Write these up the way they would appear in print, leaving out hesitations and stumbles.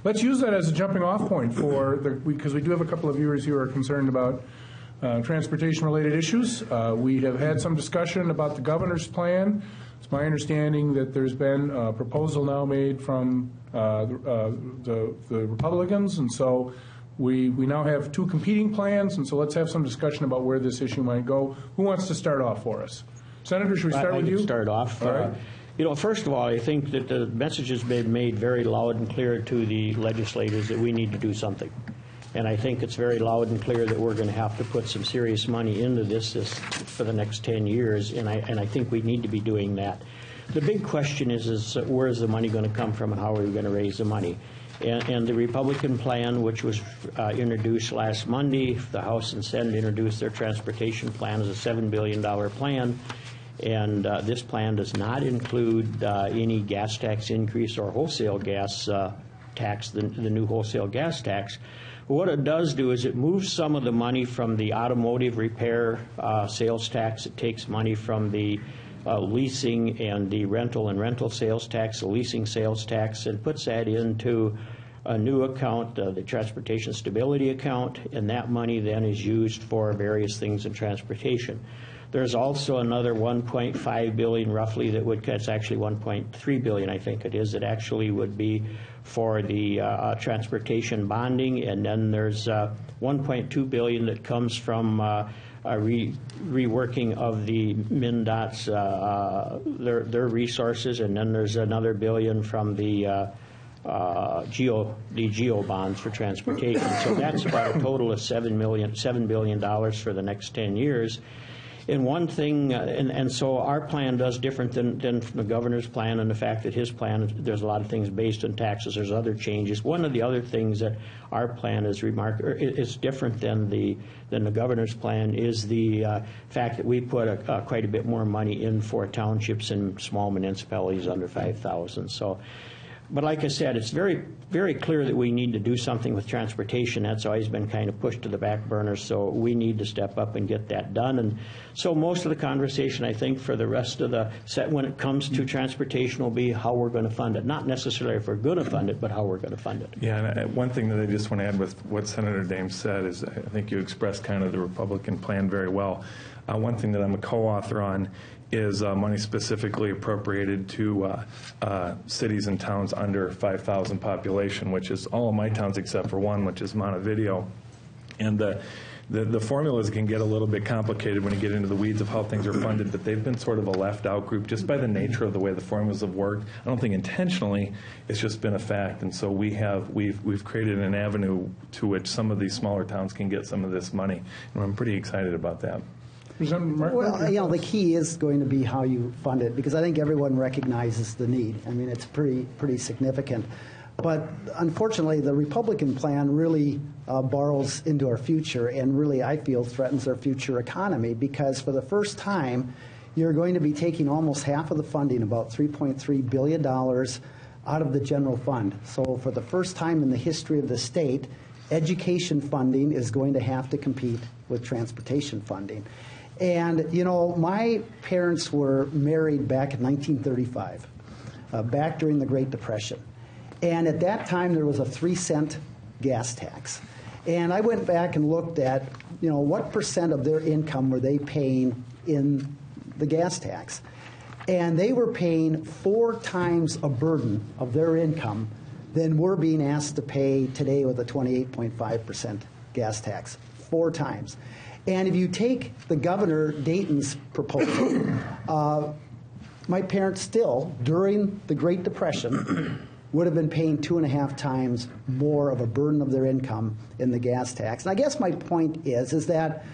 let's use that as a jumping off point because we do have a couple of viewers who are concerned about transportation-related issues. We have had some discussion about the governor's plan. It's my understanding that there's been a proposal now made from the Republicans, and so we now have two competing plans, and so let's have some discussion about where this issue might go. Who wants to start off for us? Senator, should we start with you? I can start off. All right. First of all, I think that the message has been made very loud and clear to the legislators that we need to do something. And I think it's very loud and clear that we're going to have to put some serious money into this for the next 10 years, and I think we need to be doing that. The big question is where is the money going to come from and how are we going to raise the money? And the Republican plan, which was introduced last Monday, the House and Senate introduced their transportation plan as a $7 billion plan. And this plan does not include any gas tax increase or wholesale gas tax, the new wholesale gas tax. What it does do is it moves some of the money from the automotive repair sales tax. It takes money from the leasing and the rental sales tax, the leasing sales tax, and puts that into a new account, the Transportation Stability Account, and that money then is used for various things in transportation. There's also another $1.5 billion roughly that would, it's actually $1.3 billion I think it is, that actually would be for the transportation bonding, and then there's $1.2 billion that comes from reworking of the MnDOT's their resources, and then there's another $1 billion from the GEO bonds for transportation. So that's about a total of $7 billion for the next 10 years. And one thing, and so our plan does different than the governor's plan, and the fact that his plan, there's a lot of things based on taxes, there's other changes. One of the other things that our plan is different than the governor's plan is the fact that we put quite a bit more money in for townships and small municipalities under 5,000. So. But like I said, it's very, very clear that we need to do something with transportation. That's always been kind of pushed to the back burner, so we need to step up and get that done. And so most of the conversation, I think, for the rest of the set when it comes to transportation will be how we're going to fund it. Not necessarily if we're going to fund it, but how we're going to fund it. Yeah, and one thing that I just want to add with what Senator Dames said is I think you expressed kind of the Republican plan very well. One thing that I'm a co-author on is money specifically appropriated to cities and towns under 5,000 population, which is all of my towns except for one, which is Montevideo. And the formulas can get a little bit complicated when you get into the weeds of how things are funded, but they've been sort of a left-out group just by the nature of the way the formulas have worked. I don't think intentionally, it's just been a fact. And so we've created an avenue to which some of these smaller towns can get some of this money. And I'm pretty excited about that. Well, the key is going to be how you fund it, because I think everyone recognizes the need. I mean, it's pretty significant. But unfortunately, the Republican plan really borrows into our future and really, I feel, threatens our future economy, because for the first time, you're going to be taking almost half of the funding, about $3.3 billion, out of the general fund. So for the first time in the history of the state, education funding is going to have to compete with transportation funding. And, you know, my parents were married back in 1935, back during the Great Depression. And at that time, there was a 3-cent gas tax. And I went back and looked at, you know, what percent of their income were they paying in the gas tax. And they were paying 4 times a burden of their income than we're being asked to pay today with a 28.5% gas tax. 4 times. And if you take the Governor Dayton's proposal, my parents still, during the Great Depression, would have been paying 2.5 times more of a burden of their income in the gas tax. And I guess my point is that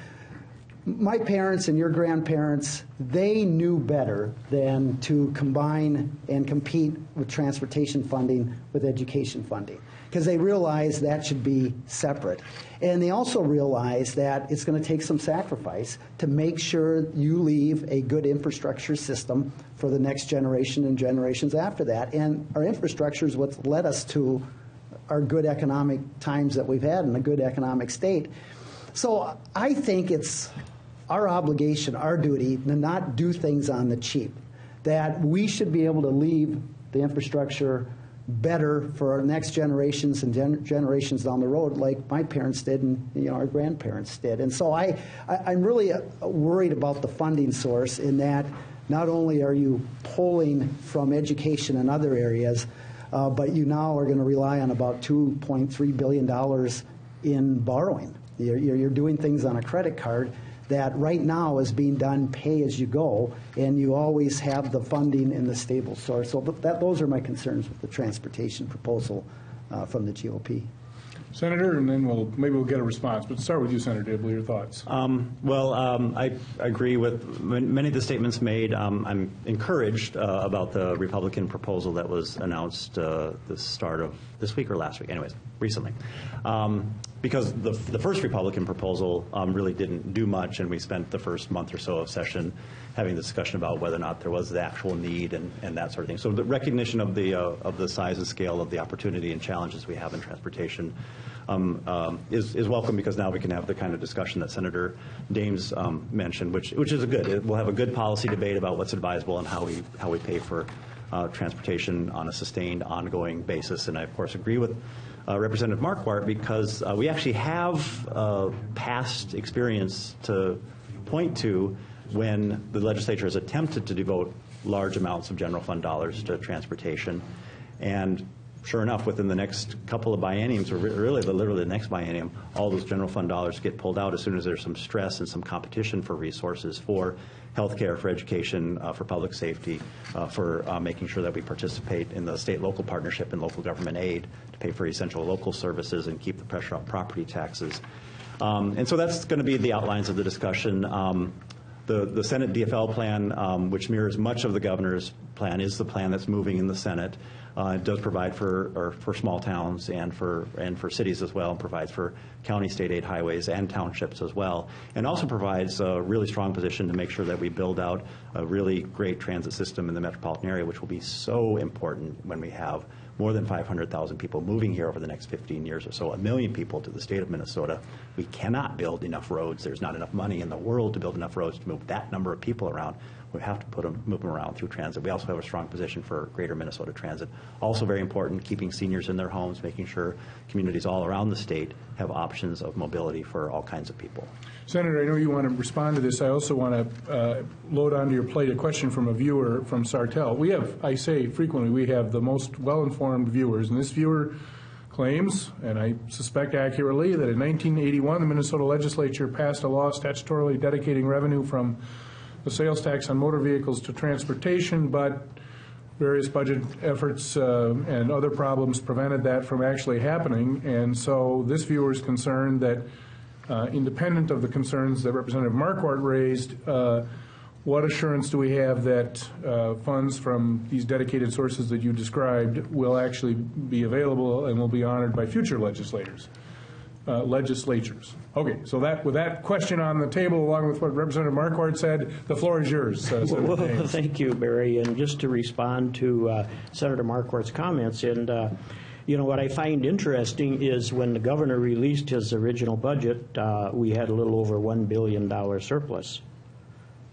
my parents and your grandparents, they knew better than to combine and compete with transportation funding with education funding, because they realized that should be separate. And they also realized that it's going to take some sacrifice to make sure you leave a good infrastructure system for the next generation and generations after that. And our infrastructure is what's led us to our good economic times that we've had in a good economic state. So I think it's our obligation, our duty, to not do things on the cheap, that we should be able to leave the infrastructure better for our next generations and generations down the road, like my parents did and our grandparents did. And so I'm really worried about the funding source in that not only are you pulling from education and other areas, but you now are going to rely on about $2.3 billion in borrowing. You're doing things on a credit card that right now is being done pay as you go, and you always have the funding in the stable source. So those are my concerns with the transportation proposal from the GOP. Senator, and then maybe we'll get a response. But start with you, Senator Dibble, your thoughts. I agree with many of the statements made. I'm encouraged about the Republican proposal that was announced the start of this week or last week, anyways, recently. Because the first Republican proposal really didn't do much, and we spent the first month or so of session having the discussion about whether or not there was the actual need and that sort of thing. So the recognition of the size and scale of the opportunity and challenges we have in transportation is welcome, because now we can have the kind of discussion that Senator Dames mentioned, which is good. We'll have a good policy debate about what's advisable and how we pay for transportation on a sustained, ongoing basis. And I, of course, agree with Representative Marquardt, because we actually have past experience to point to when the legislature has attempted to devote large amounts of general fund dollars to transportation. And sure enough, within the next couple of bienniums, or really literally the next biennium, all those general fund dollars get pulled out as soon as there's some stress and some competition for resources for healthcare, for education, for public safety, for making sure that we participate in the state-local partnership and local government aid to pay for essential local services and keep the pressure on property taxes. And so that's going to be the outlines of the discussion. The Senate DFL plan, which mirrors much of the governor's plan, is the plan that's moving in the Senate. It does provide for small towns and for cities as well, and provides for county state aid highways and townships as well, and also provides a really strong position to make sure that we build out a really great transit system in the metropolitan area, which will be so important when we have more than 500,000 people moving here over the next 15 years or so, 1 million people to the state of Minnesota. We cannot build enough roads. There's not enough money in the world to build enough roads to move that number of people around. We have to move them around through transit. We also have a strong position for Greater Minnesota Transit. Also very important, keeping seniors in their homes, making sure communities all around the state have options of mobility for all kinds of people. Senator, I know you want to respond to this. I also want to load onto your plate a question from a viewer from Sartell. We have, I say frequently, we have the most well-informed viewers, and this viewer claims, and I suspect accurately, that in 1981 the Minnesota legislature passed a law statutorily dedicating revenue from the sales tax on motor vehicles to transportation, but various budget efforts and other problems prevented that from actually happening. And so this viewer is concerned that, independent of the concerns that Representative Marquardt raised, what assurance do we have that funds from these dedicated sources that you described will actually be available and will be honored by future legislatures? Okay, so with that question on the table, along with what Representative Marquardt said, the floor is yours. Well, thank you, Barry. And just to respond to Senator Marquardt's comments, and what I find interesting is when the governor released his original budget, we had a little over $1 billion surplus.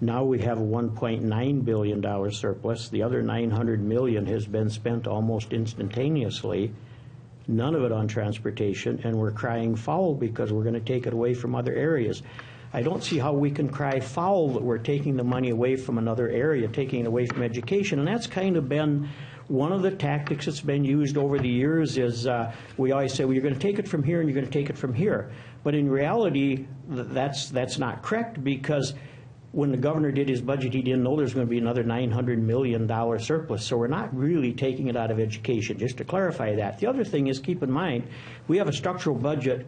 Now we have a $1.9 billion surplus. The other $900 million has been spent almost instantaneously. None of it on transportation, and we're crying foul because we're going to take it away from other areas. I don't see how we can cry foul that we're taking the money away from another area, taking it away from education, and that's kind of been one of the tactics that's been used over the years is we always say, well, you're going to take it from here and you're going to take it from here. But in reality, that's not correct, because when the governor did his budget, he didn't know there's going to be another $900 million surplus. So we're not really taking it out of education, just to clarify that. The other thing is, keep in mind, we have a structural budget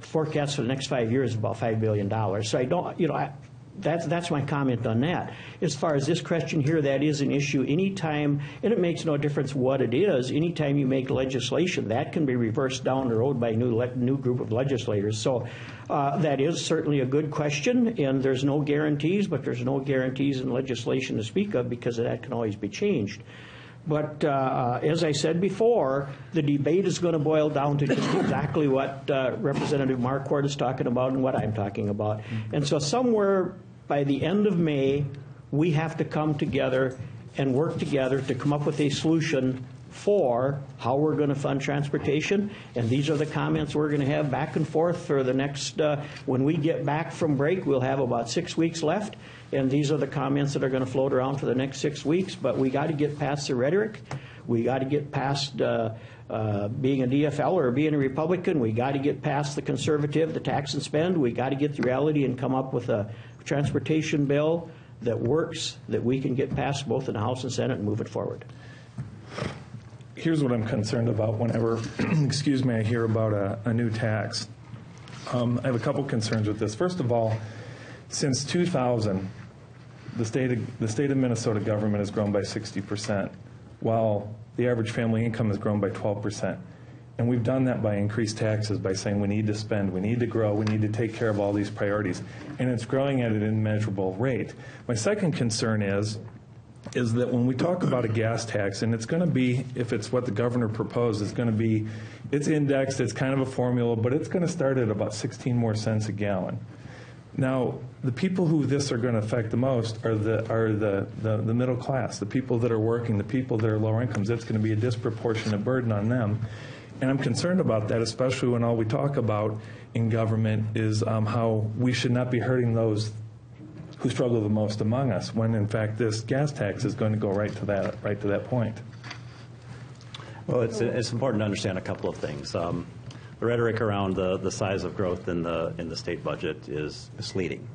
forecast for the next 5 years of about $5 billion. So I don't, that's my comment on that. As far as this question here, that is an issue anytime, and it makes no difference what it is, anytime you make legislation, that can be reversed down the road by a new group of legislators. So that is certainly a good question, and there's no guarantees, but there's no guarantees in legislation to speak of, because that can always be changed. But as I said before, the debate is going to boil down to just exactly what Representative Marquardt is talking about and what I'm talking about. And so somewhere by the end of May, we have to come together and work together to come up with a solution for how we're going to fund transportation, and these are the comments we're going to have back and forth for the next, when we get back from break, we'll have about 6 weeks left, and these are the comments that are going to float around for the next 6 weeks, but we got to get past the rhetoric. We got to get past being a DFL or being a Republican. We got to get past the conservative, the tax and spend. We got to get the reality and come up with a transportation bill that works, that we can get past both in the House and Senate and move it forward. Here's what I'm concerned about whenever, excuse me, I hear about a new tax. I have a couple concerns with this. First of all, since 2000, the state of Minnesota government has grown by 60%, while the average family income has grown by 12%. And we've done that by increased taxes, by saying we need to spend, we need to grow, we need to take care of all these priorities. And it's growing at an immeasurable rate. My second concern is that when we talk about a gas tax, and it's going to be, if it's what the governor proposed, it's going to be, it's indexed, it's kind of a formula, but it's going to start at about 16 more cents a gallon. Now, the people who this are going to affect the most are the middle class, the people that are working, the people that are lower incomes. It's going to be a disproportionate burden on them. And I'm concerned about that, especially when all we talk about in government is how we should not be hurting those who struggle the most among us, when in fact this gas tax is going to go right to that point. Well, it's important to understand a couple of things. The rhetoric around the size of growth in the state budget is misleading.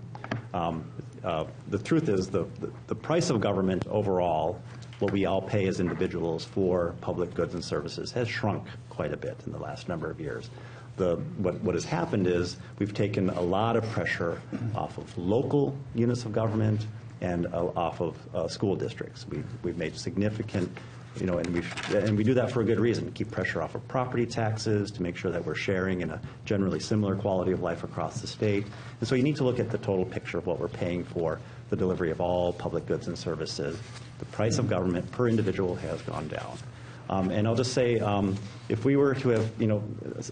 The truth is the price of government overall, what we all pay as individuals for public goods and services, has shrunk quite a bit in the last number of years. What has happened is we've taken a lot of pressure off of local units of government and off of school districts. We've made significant, and we do that for a good reason, keep pressure off of property taxes to make sure that we're sharing in a generally similar quality of life across the state. And so you need to look at the total picture of what we're paying for the delivery of all public goods and services. The price of government per individual has gone down. And I'll just say, if we were to have,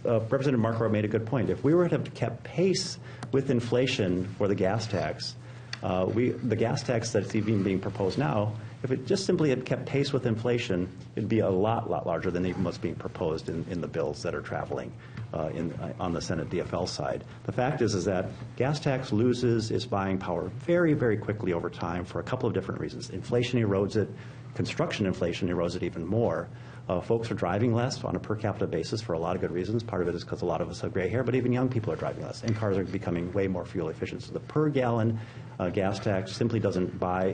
Representative Markroyd made a good point. If we were to have kept pace with inflation for the gas tax, the gas tax that's even being proposed now, if it just simply had kept pace with inflation, it'd be a lot larger than even what's being proposed in the bills that are traveling on the Senate DFL side. The fact is that gas tax loses its buying power very, very quickly over time for a couple of different reasons. Inflation erodes it. Construction inflation erodes it even more. Folks are driving less on a per capita basis for a lot of good reasons. Part of it is because a lot of us have gray hair, but even young people are driving less, and cars are becoming way more fuel efficient. So the per gallon gas tax simply doesn't buy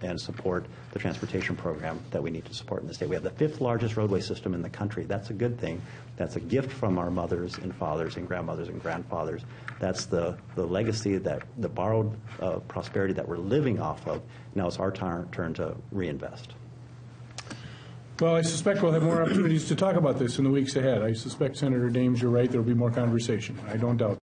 and support the transportation program that we need to support in the state. We have the 5th largest roadway system in the country. That's a good thing. That's a gift from our mothers and fathers and grandmothers and grandfathers. That's the legacy, that the borrowed prosperity that we're living off of. Now it's our turn to reinvest. Well, I suspect we'll have more opportunities to talk about this in the weeks ahead. I suspect, Senator Dames, you're right, there will be more conversation. I don't doubt